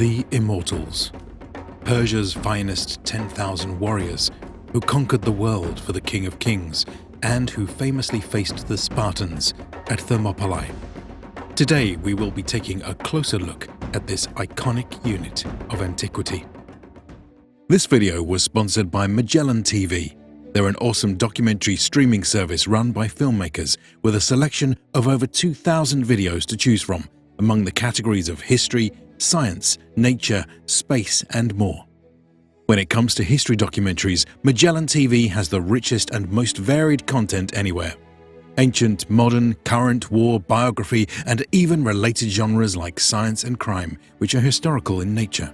The Immortals, Persia's finest 10,000 warriors who conquered the world for the King of Kings and who famously faced the Spartans at Thermopylae. Today we will be taking a closer look at this iconic unit of antiquity. This video was sponsored by Magellan TV. They're an awesome documentary streaming service run by filmmakers with a selection of over 2,000 videos to choose from among the categories of history, science, nature, space, and more. When it comes to history documentaries, Magellan TV has the richest and most varied content anywhere. Ancient, modern, current, war, biography, and even related genres like science and crime, which are historical in nature.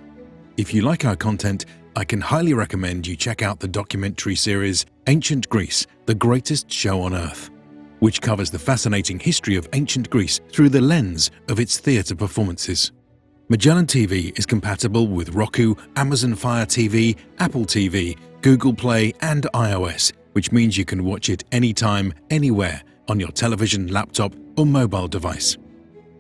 If you like our content, I can highly recommend you check out the documentary series Ancient Greece, the Greatest Show on Earth, which covers the fascinating history of ancient Greece through the lens of its theatre performances. Magellan TV is compatible with Roku, Amazon Fire TV, Apple TV, Google Play, and iOS, which means you can watch it anytime, anywhere on your television, laptop, or mobile device.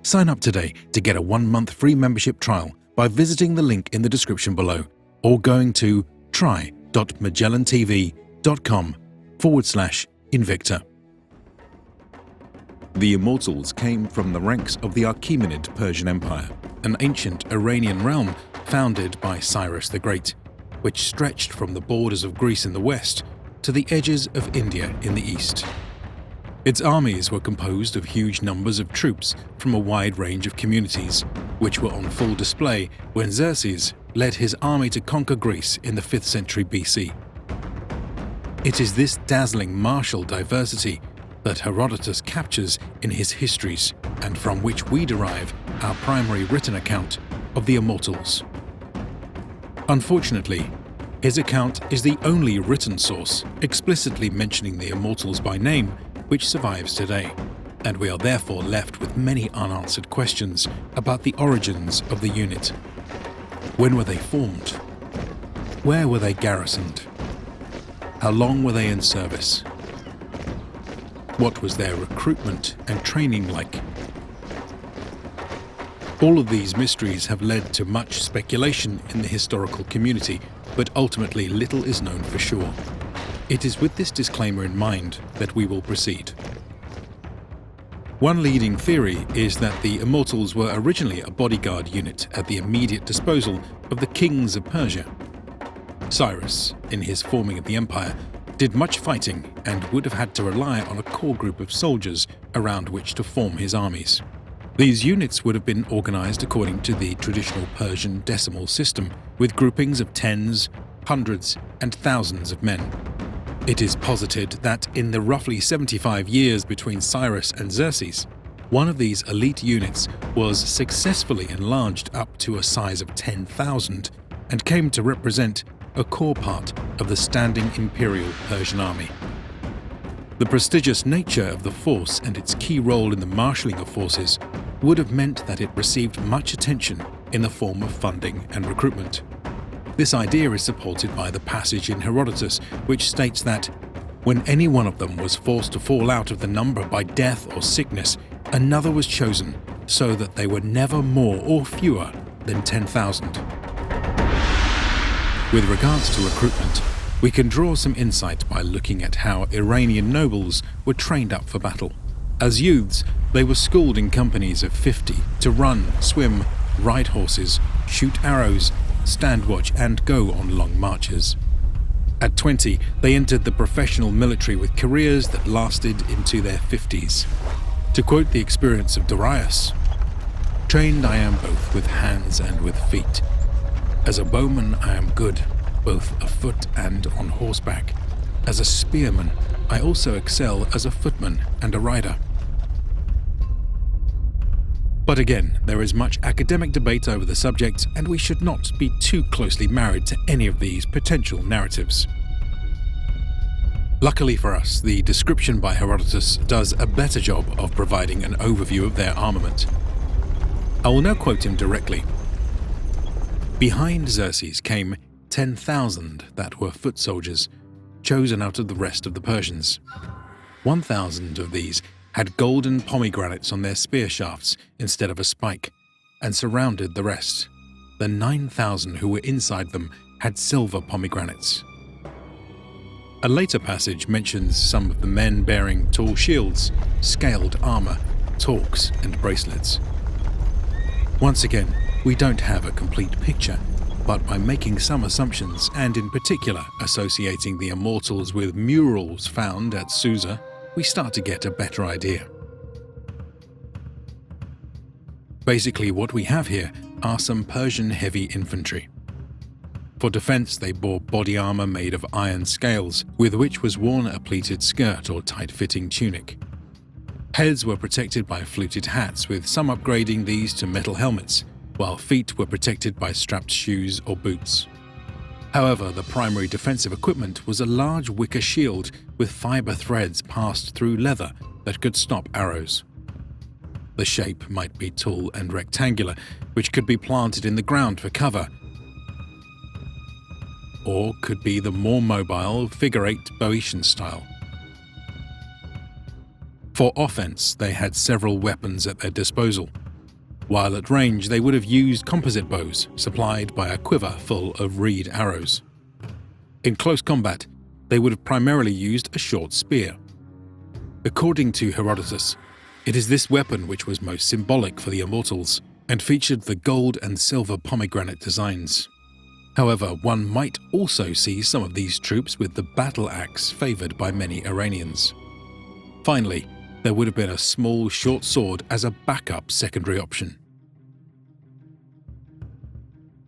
Sign up today to get a 1-month free membership trial by visiting the link in the description below or going to try.magellantv.com/Invicta. The Immortals came from the ranks of the Achaemenid Persian Empire, an ancient Iranian realm founded by Cyrus the Great, which stretched from the borders of Greece in the west to the edges of India in the east. Its armies were composed of huge numbers of troops from a wide range of communities, which were on full display when Xerxes led his army to conquer Greece in the 5th century BC. It is this dazzling martial diversity that Herodotus captures in his histories and from which we derive our primary written account of the Immortals. Unfortunately, his account is the only written source explicitly mentioning the Immortals by name which survives today, and we are therefore left with many unanswered questions about the origins of the unit. When were they formed? Where were they garrisoned? How long were they in service? What was their recruitment and training like? All of these mysteries have led to much speculation in the historical community, but ultimately little is known for sure. It is with this disclaimer in mind that we will proceed. One leading theory is that the Immortals were originally a bodyguard unit at the immediate disposal of the Kings of Persia. Cyrus, in his forming of the empire, did much fighting and would have had to rely on a core group of soldiers around which to form his armies. These units would have been organized according to the traditional Persian decimal system, with groupings of tens, hundreds, and thousands of men. It is posited that in the roughly 75 years between Cyrus and Xerxes, one of these elite units was successfully enlarged up to a size of 10,000 and came to represent a core part of the standing imperial Persian army. The prestigious nature of the force and its key role in the marshalling of forces would have meant that it received much attention in the form of funding and recruitment. This idea is supported by the passage in Herodotus, which states that when any one of them was forced to fall out of the number by death or sickness, another was chosen, so that they were never more or fewer than 10,000. With regards to recruitment, we can draw some insight by looking at how Iranian nobles were trained up for battle. As youths, they were schooled in companies of 50 to run, swim, ride horses, shoot arrows, stand watch, and go on long marches. At 20, they entered the professional military with careers that lasted into their 50s. To quote the experience of Darius, "Trained I am both with hands and with feet. As a bowman I am good, both afoot and on horseback. As a spearman I also excel as a footman and a rider." But again, there is much academic debate over the subject, and we should not be too closely married to any of these potential narratives. Luckily for us, the description by Herodotus does a better job of providing an overview of their armament. I will now quote him directly. Behind Xerxes came 10,000 that were foot soldiers, chosen out of the rest of the Persians. 1,000 of these had golden pomegranates on their spear shafts instead of a spike, and surrounded the rest. the 9,000 who were inside them had silver pomegranates. A later passage mentions some of the men bearing tall shields, scaled armor, torques, and bracelets. Once again, we don't have a complete picture, but by making some assumptions, and in particular associating the Immortals with murals found at Susa, we start to get a better idea. Basically, what we have here are some Persian heavy infantry. For defense, they bore body armor made of iron scales, with which was worn a pleated skirt or tight-fitting tunic. Heads were protected by fluted hats, with some upgrading these to metal helmets, while feet were protected by strapped shoes or boots. However, the primary defensive equipment was a large wicker shield with fiber threads passed through leather that could stop arrows. The shape might be tall and rectangular, which could be planted in the ground for cover, or could be the more mobile figure-eight Boeotian style. For offense, they had several weapons at their disposal, while at range they would have used composite bows supplied by a quiver full of reed arrows. In close combat, they would have primarily used a short spear. According to Herodotus, it is this weapon which was most symbolic for the Immortals and featured the gold and silver pomegranate designs. However, one might also see some of these troops with the battle axe favoured by many Iranians. Finally, there would have been a small short sword as a backup secondary option.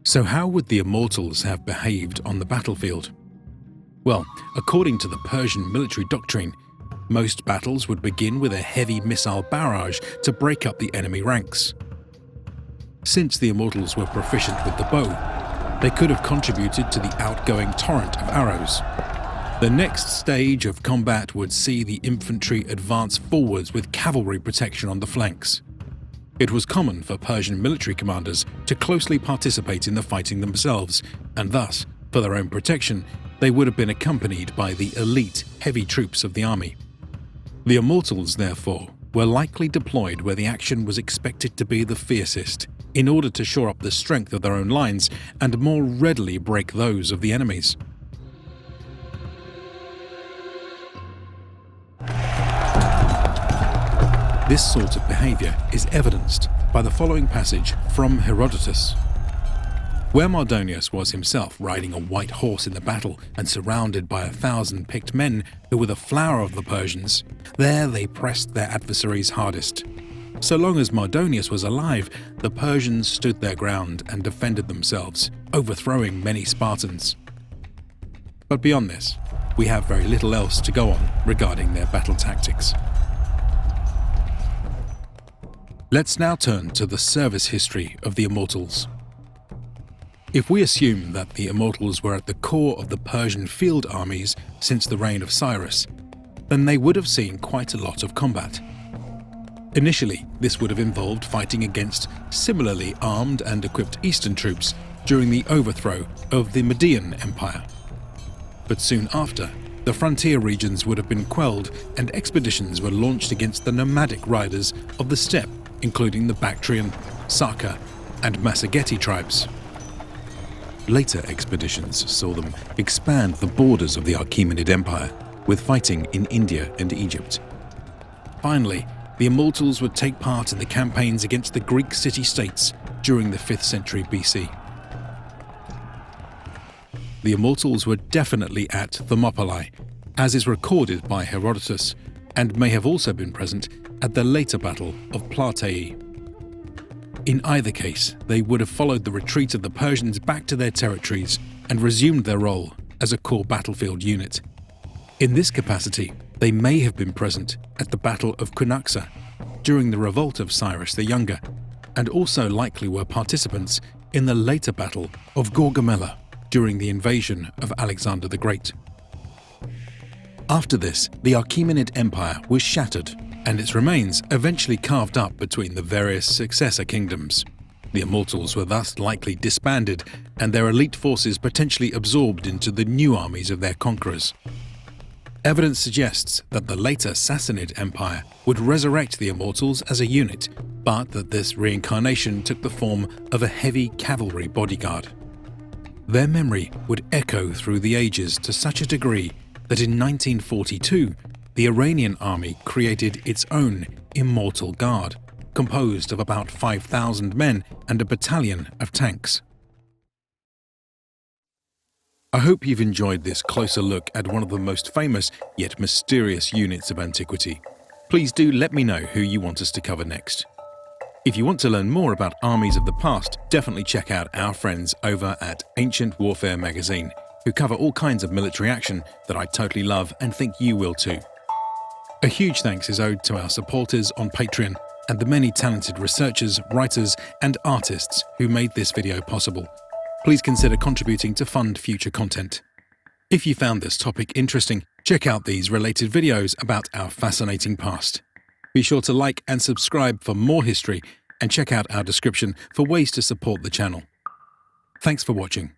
So how would the Immortals have behaved on the battlefield? Well, according to the Persian military doctrine, most battles would begin with a heavy missile barrage to break up the enemy ranks. Since the Immortals were proficient with the bow, they could have contributed to the outgoing torrent of arrows. The next stage of combat would see the infantry advance forwards with cavalry protection on the flanks. It was common for Persian military commanders to closely participate in the fighting themselves, and thus, for their own protection, they would have been accompanied by the elite heavy troops of the army. The Immortals, therefore, were likely deployed where the action was expected to be the fiercest, in order to shore up the strength of their own lines and more readily break those of the enemies. This sort of behaviour is evidenced by the following passage from Herodotus. Where Mardonius was himself riding a white horse in the battle and surrounded by 1,000 picked men who were the flower of the Persians, there they pressed their adversaries hardest. So long as Mardonius was alive, the Persians stood their ground and defended themselves, overthrowing many Spartans. But beyond this, we have very little else to go on regarding their battle tactics. Let's now turn to the service history of the Immortals. If we assume that the Immortals were at the core of the Persian field armies since the reign of Cyrus, then they would have seen quite a lot of combat. Initially, this would have involved fighting against similarly armed and equipped Eastern troops during the overthrow of the Median Empire. But soon after, the frontier regions would have been quelled and expeditions were launched against the nomadic riders of the steppe, including the Bactrian, Saka, and Massageti tribes. Later expeditions saw them expand the borders of the Achaemenid Empire, with fighting in India and Egypt. Finally, the Immortals would take part in the campaigns against the Greek city-states during the 5th century BC. The Immortals were definitely at Thermopylae, as is recorded by Herodotus, and may have also been present at the later Battle of Platae. In either case, they would have followed the retreat of the Persians back to their territories and resumed their role as a core battlefield unit. In this capacity, they may have been present at the Battle of Cunaxa during the revolt of Cyrus the Younger, and also likely were participants in the later Battle of Gaugamela during the invasion of Alexander the Great. After this, the Achaemenid Empire was shattered, and its remains eventually carved up between the various successor kingdoms. The Immortals were thus likely disbanded, and their elite forces potentially absorbed into the new armies of their conquerors. Evidence suggests that the later Sassanid Empire would resurrect the Immortals as a unit, but that this reincarnation took the form of a heavy cavalry bodyguard. Their memory would echo through the ages to such a degree that in 1942, the Iranian army created its own Immortal Guard, composed of about 5,000 men and a battalion of tanks. I hope you've enjoyed this closer look at one of the most famous yet mysterious units of antiquity. Please do let me know who you want us to cover next. If you want to learn more about armies of the past, definitely check out our friends over at Ancient Warfare magazine, who cover all kinds of military action that I totally love and think you will too. A huge thanks is owed to our supporters on Patreon and the many talented researchers, writers, and artists who made this video possible. Please consider contributing to fund future content. If you found this topic interesting, check out these related videos about our fascinating past. Be sure to like and subscribe for more history, and check out our description for ways to support the channel. Thanks for watching.